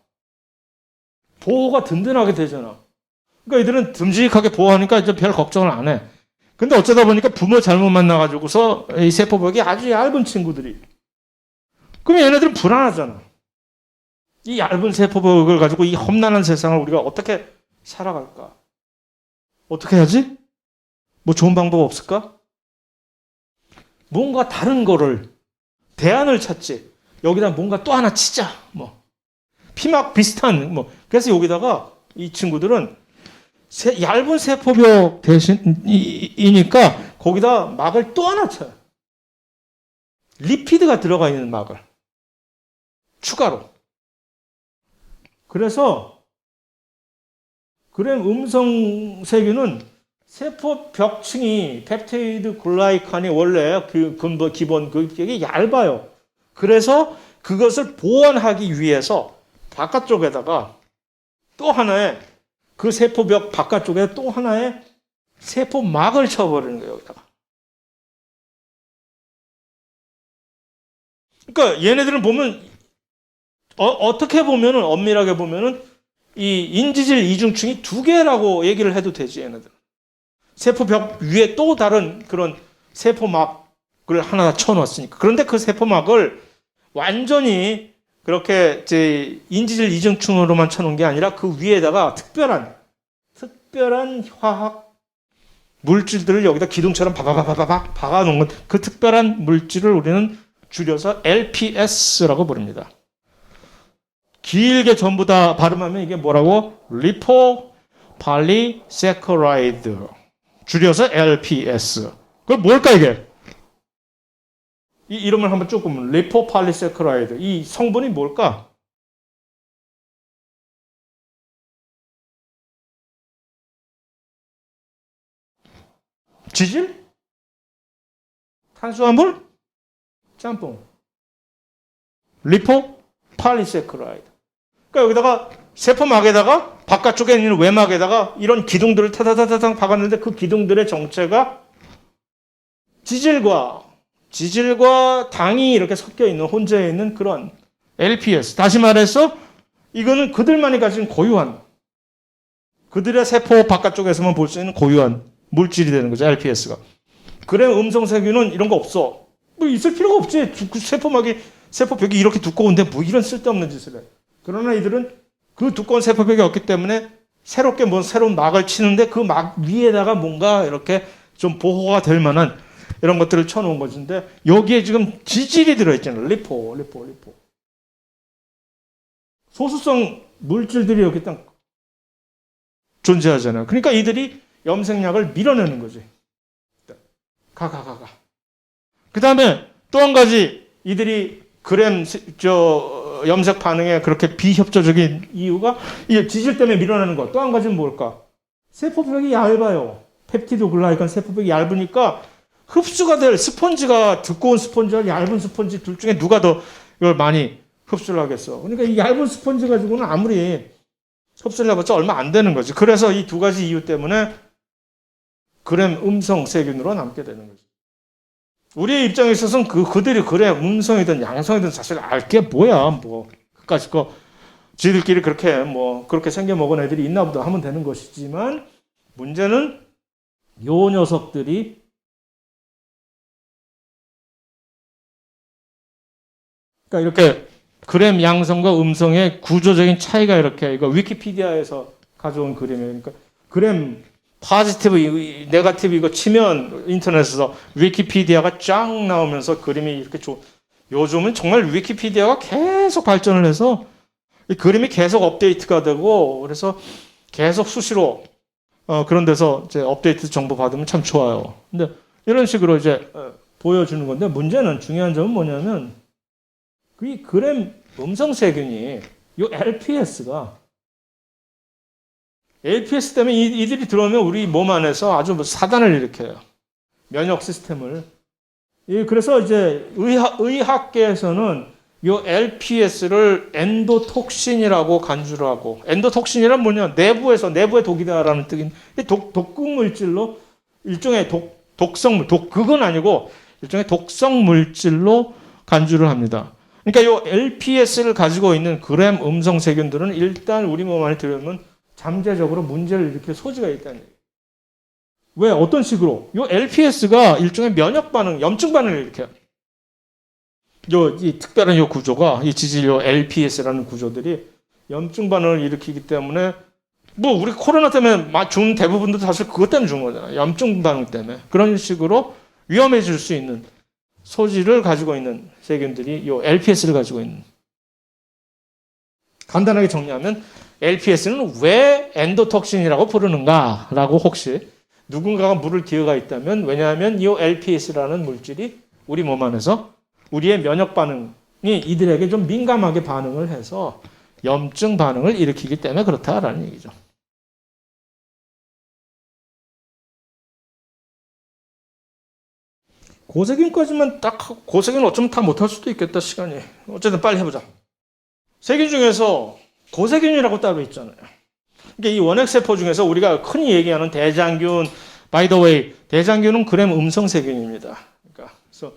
보호가 든든하게 되잖아. 그러니까 이들은 듬직하게 보호하니까 이제 별 걱정을 안 해. 근데 어쩌다 보니까 부모 잘못 만나가지고서 이 세포벽이 아주 얇은 친구들이. 그럼 얘네들은 불안하잖아. 이 얇은 세포벽을 가지고 이 험난한 세상을 우리가 어떻게 살아갈까? 어떻게 해야지? 뭐 좋은 방법 없을까? 뭔가 다른 거를, 대안을 찾지. 여기다 뭔가 또 하나 치자. 뭐. 피막 비슷한, 뭐. 그래서 여기다가 이 친구들은 얇은 세포벽 대신이니까 거기다 막을 또 하나 쳐요. 리피드가 들어가 있는 막을. 추가로. 그래서 그램 음성세균은 세포벽층이 펩티드 글라이칸이 원래 기본 그게 얇아요. 그래서 그것을 보완하기 위해서 바깥쪽에다가 또 하나의 그 세포벽 바깥쪽에 또 하나의 세포막을 쳐버리는 거예요. 여기다가. 그러니까 얘네들은 보면 어떻게 보면은 엄밀하게 보면은 이 인지질 이중층이 두 개라고 얘기를 해도 되지 얘네들. 세포벽 위에 또 다른 그런 세포막을 하나 쳐놨으니까. 그런데 그 세포막을 완전히 그렇게 이제 인지질 이중층으로만 쳐놓은 게 아니라 그 위에다가 특별한 화학 물질들을 여기다 기둥처럼 바바바바박 박아놓은 건 그 특별한 물질을 우리는 줄여서 LPS라고 부릅니다. 길게 전부 다 발음하면 이게 뭐라고? 리포팔리세커라이드. 줄여서 LPS. 그럼 뭘까 이게? 이 이름을 한번 쭉 보면 리포팔리세커라이드. 이 성분이 뭘까? 지질? 탄수화물? 짬뽕. 리포팔리세커라이드. 그러니까 여기다가 세포막에다가 바깥쪽에 있는 외막에다가 이런 기둥들을 타다다다당 박았는데 그 기둥들의 정체가 지질과 당이 이렇게 섞여 있는 혼재해 있는 그런 LPS. 다시 말해서 이거는 그들만이 가진 고유한 그들의 세포 바깥쪽에서만 볼 수 있는 고유한 물질이 되는 거죠. LPS가. 그래 음성세균은 이런 거 없어. 뭐 있을 필요가 없지. 세포벽이 이렇게 두꺼운데 뭐 이런 쓸데없는 짓을 해. 그러나 이들은 그 두꺼운 세포벽이 없기 때문에 새롭게 새로운 막을 치는데 그 막 위에다가 뭔가 이렇게 좀 보호가 될 만한 이런 것들을 쳐놓은 것인데 여기에 지금 지질이 들어있잖아요. 리포. 소수성 물질들이 여기 딱 존재하잖아요. 그러니까 이들이 염색약을 밀어내는 거지. 가. 그 다음에 또 한 가지 이들이 염색 반응에 그렇게 비협조적인 이유가 이 지질 때문에 밀어내는 것. 또 한 가지는 뭘까? 세포벽이 얇아요. 펩티드 글라이칸 세포벽이 얇으니까 흡수가 될 스펀지가 두꺼운 스펀지와 얇은 스펀지 둘 중에 누가 더 이걸 많이 흡수를 하겠어. 그러니까 이 얇은 스펀지 가지고는 아무리 흡수를 해봤자 얼마 안 되는 거지. 그래서 이 두 가지 이유 때문에 그램 음성 세균으로 남게 되는 거지. 우리의 입장에 있어서는 그들이 그래 음성이든 양성이든 사실 알게 뭐야 뭐 그까짓 거 지들끼리 그렇게 생겨 먹은 애들이 있나 보다 하면 되는 것이지만 문제는 요 녀석들이 그러니까 이렇게 그램 양성과 음성의 구조적인 차이가 이렇게 이거 위키피디아에서 가져온 그림이에요. 그러니까 그램 포지티브, 네거티브 이거 치면 인터넷에서 위키피디아가 쫙 나오면서 그림이 이렇게 요즘은 정말 위키피디아가 계속 발전을 해서 이 그림이 계속 업데이트가 되고 그래서 계속 수시로 그런 데서 이제 업데이트 정보 받으면 참 좋아요. 근데 이런 식으로 이제 보여주는 건데 문제는 중요한 점은 뭐냐면 이 그램 음성세균이 이 LPS 때문에 이들이 들어오면 우리 몸 안에서 아주 사단을 일으켜요. 면역 시스템을 그래서 이제 의학계에서는 이 LPS를 엔도톡신이라고 간주를 하고, 엔도톡신이란 뭐냐? 내부의 독이다라는 뜻인, 독극 물질로 일종의 그건 아니고 일종의 독성 물질로 간주를 합니다. 그러니까 이 LPS를 가지고 있는 그램 음성 세균들은 일단 우리 몸 안에 들어오면 잠재적으로 문제를 일으킬 소지가 있다는 얘기예요. 왜? 어떤 식으로? 이 LPS가 일종의 면역 반응, 염증 반응을 일으켜요. 이 특별한 이 구조가, 이 지질료 LPS라는 구조들이 염증 반응을 일으키기 때문에, 뭐, 우리 코로나 때문에 죽은 대부분도 사실 그것 때문에 죽은 거잖아요. 염증 반응 때문에. 그런 식으로 위험해질 수 있는 소지를 가지고 있는 세균들이 이 LPS를 가지고 있는. 간단하게 정리하면, LPS는 왜 엔도톡신이라고 부르는가라고 혹시 누군가가 물을 기회가 있다면, 왜냐하면 이 LPS라는 물질이 우리 몸 안에서 우리의 면역 반응이 이들에게 좀 민감하게 반응을 해서 염증 반응을 일으키기 때문에 그렇다라는 얘기죠. 고세균까지만 딱 하고, 고세균은 어쩌면 다 못할 수도 있겠다, 시간이. 어쨌든 빨리 해보자. 세균 중에서 고세균이라고 따로 있잖아요. 그러니까 이 원핵세포 중에서 우리가 흔히 얘기하는 대장균, by the way, 대장균은 그램 음성 세균입니다. 그러니까, 그래서,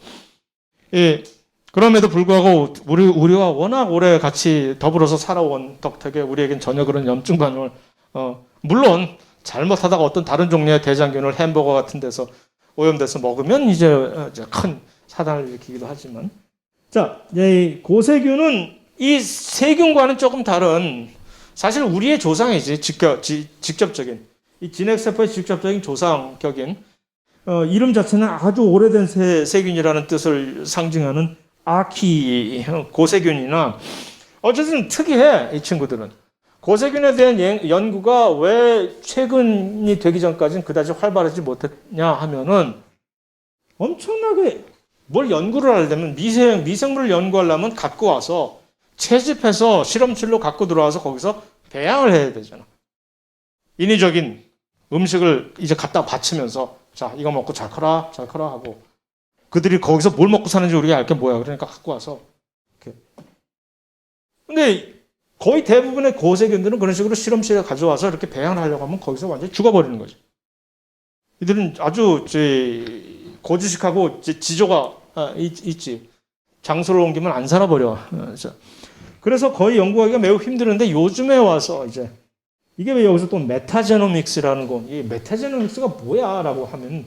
그럼에도 불구하고 우리와 워낙 오래 같이 더불어서 살아온 덕택에 우리에겐 전혀 그런 염증 반응을, 물론 잘못하다가 어떤 다른 종류의 대장균을 햄버거 같은 데서 오염돼서 먹으면 이제 큰 사단을 일으키기도 하지만. 자, 이 고세균은 이 세균과는 조금 다른, 사실 우리의 조상이지, 직접적인, 이 진핵세포의 직접적인 조상격인, 이름 자체는 아주 오래된 세균이라는 뜻을 상징하는 아키 고세균이나, 어쨌든 특이해, 이 친구들은. 고세균에 대한 연구가 왜 최근이 되기 전까지는 그다지 활발하지 못했냐 하면은, 엄청나게 뭘 연구를 하려면, 미생물을 연구하려면 갖고 와서 채집해서 실험실로 갖고 들어와서 거기서 배양을 해야 되잖아. 인위적인 음식을 이제 갖다 바치면서, 자, 이거 먹고 잘 커라 하고, 그들이 거기서 뭘 먹고 사는지 우리가 알 게 뭐야. 그러니까 갖고 와서. 이렇게. 근데 거의 대부분의 고세균들은 그런 식으로 실험실에 가져와서 이렇게 배양을 하려고 하면 거기서 완전히 죽어버리는 거죠. 이들은 아주 고지식하고 지조가 있지. 장소를 옮기면 안 살아버려. 그래서 거의 연구하기가 매우 힘드는데 요즘에 와서 이제 이게 왜 여기서 또 메타제노믹스라는 거, 이 메타제노믹스가 뭐야? 라고 하면,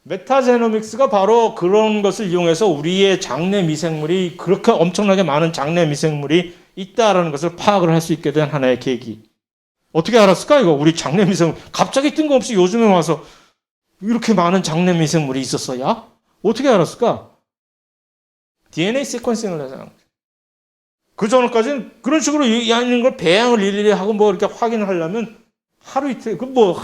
메타제노믹스가 바로 그런 것을 이용해서 우리의 장내 미생물이, 그렇게 엄청나게 많은 장내 미생물이 있다라는 것을 파악을 할 수 있게 된 하나의 계기. 어떻게 알았을까? 이거 우리 장내 미생물 갑자기 뜬금없이 요즘에 와서 이렇게 많은 장내 미생물이 있었어야? 어떻게 알았을까? DNA 시퀀싱을 해서. 그 전까지는 그런 식으로 있는 걸 배양을 일일이 하고 뭐 이렇게 확인을 하려면 하루 이틀, 그 뭐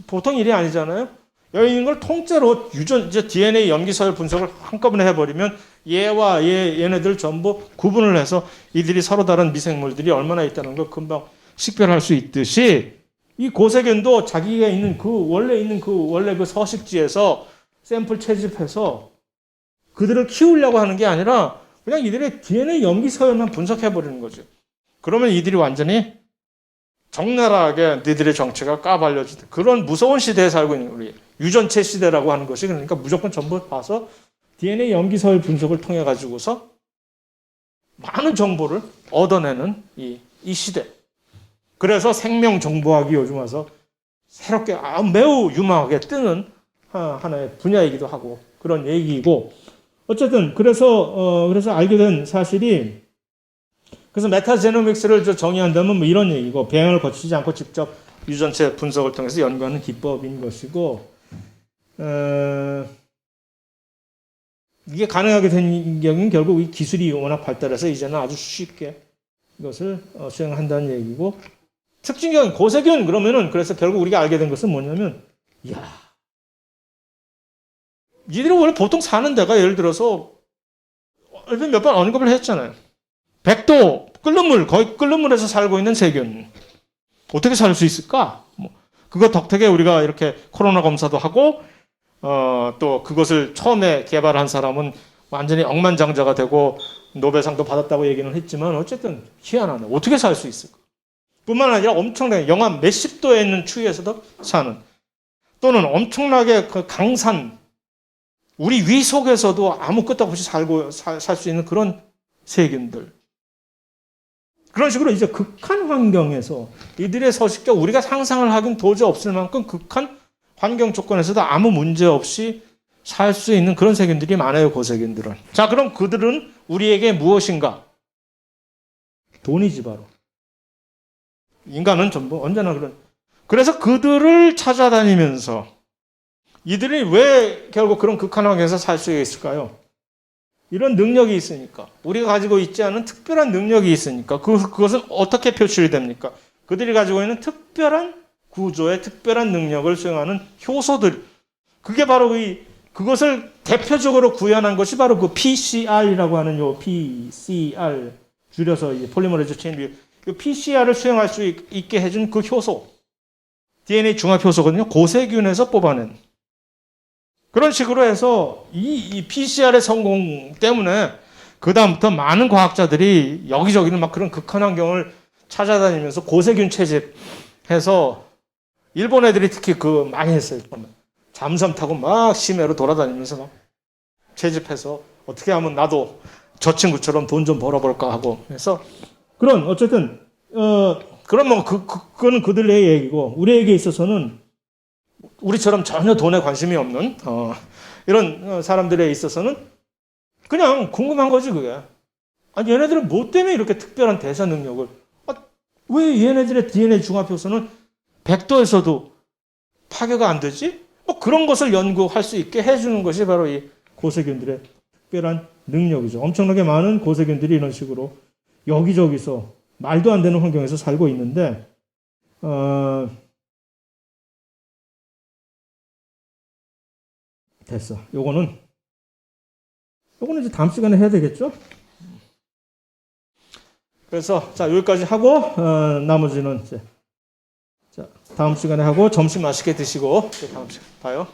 보통 일이 아니잖아요. 여기 있는 걸 통째로 이제 DNA 염기서열 분석을 한꺼번에 해버리면 얘와 얘네들 전부 구분을 해서 이들이 서로 다른 미생물들이 얼마나 있다는 걸 금방 식별할 수 있듯이, 이 고세균도 자기가 있는 원래 그 서식지에서 샘플 채집해서 그들을 키우려고 하는 게 아니라 그냥 이들의 DNA 염기서열만 분석해버리는 거죠. 그러면 이들이 완전히 적나라하게 니들의 정체가 까발려지는 그런 무서운 시대에 살고 있는 우리 유전체 시대라고 하는 것이, 그러니까 무조건 전부 봐서 DNA 염기서열 분석을 통해 가지고서 많은 정보를 얻어내는 이 시대. 그래서 생명정보학이 요즘 와서 새롭게 매우 유망하게 뜨는 하나의 분야이기도 하고 그런 얘기이고, 어쨌든 그래서 알게 된 사실이, 그래서 메타제노믹스를 정의한다면 뭐 이런 얘기고, 배양을 거치지 않고 직접 유전체 분석을 통해서 연구하는 기법인 것이고, 이게 가능하게 된 경우는 결국 이 기술이 워낙 발달해서 이제는 아주 쉽게 이것을 수행한다는 얘기고, 특징적인 고세균 그러면은, 그래서 결국 우리가 알게 된 것은 뭐냐면, 이야, 이들이 원래 보통 사는 데가, 예를 들어서 몇 번 언급을 했잖아요. 100도 끓는 물, 거의 끓는 물에서 살고 있는 세균. 어떻게 살 수 있을까? 그거 덕택에 우리가 이렇게 코로나 검사도 하고, 또 그것을 처음에 개발한 사람은 완전히 억만장자가 되고 노벨상도 받았다고 얘기는 했지만 어쨌든 희한하네. 어떻게 살 수 있을까? 뿐만 아니라 엄청나게 영하 몇십 도에 있는 추위에서도 사는, 또는 엄청나게 그 강산, 우리 위 속에서도 아무 끄떡없이 살고 살 수 있는 그런 세균들. 그런 식으로 이제 극한 환경에서 이들의 서식자, 우리가 상상을 하긴 도저히 없을 만큼 극한 환경 조건에서도 아무 문제 없이 살 수 있는 그런 세균들이 많아요, 고세균들은. 자, 그럼 그들은 우리에게 무엇인가? 돈이지, 바로. 인간은 전부 언제나 그런. 그래서 그들을 찾아다니면서 이들이 왜 결국 그런 극한 환경에서 살 수 있을까요? 이런 능력이 있으니까. 우리가 가지고 있지 않은 특별한 능력이 있으니까. 그것은 어떻게 표출이 됩니까? 그들이 가지고 있는 특별한 구조의 특별한 능력을 수행하는 효소들. 그게 바로 그것을 대표적으로 구현한 것이 바로 그 PCR이라고 하는 요 PCR, 줄여서 폴리머레이즈 체인, 그 PCR을 수행할 수 있게 해준 그 효소. DNA 중합 효소거든요. 고세균에서 뽑아낸. 그런 식으로 해서 이 PCR의 성공 때문에 그다음부터 많은 과학자들이 여기저기는 막 그런 극한 환경을 찾아다니면서 고세균 채집해서, 일본 애들이 특히 많이 했어요. 잠수함 타고 막 심해로 돌아다니면서 막 채집해서 어떻게 하면 나도 저 친구처럼 돈 좀 벌어볼까 하고. 그래서 그런 어쨌든 그런 뭐 그거는 그들의 얘기고, 우리에게 있어서는 우리처럼 전혀 돈에 관심이 없는 이런 사람들에 있어서는 그냥 궁금한 거지, 그게. 아니, 얘네들은 뭐 때문에 이렇게 특별한 대사 능력을, 왜 얘네들의 DNA 중합 효소는 100도에서도 파괴가 안 되지? 뭐 그런 것을 연구할 수 있게 해주는 것이 바로 이 고세균들의 특별한 능력이죠. 엄청나게 많은 고세균들이 이런 식으로 여기저기서 말도 안 되는 환경에서 살고 있는데, 됐어. 요거는 이제 다음 시간에 해야 되겠죠? 그래서 자, 여기까지 하고 나머지는 이제 자, 다음 시간에 하고 점심 맛있게 드시고 다음 시간에 봐요.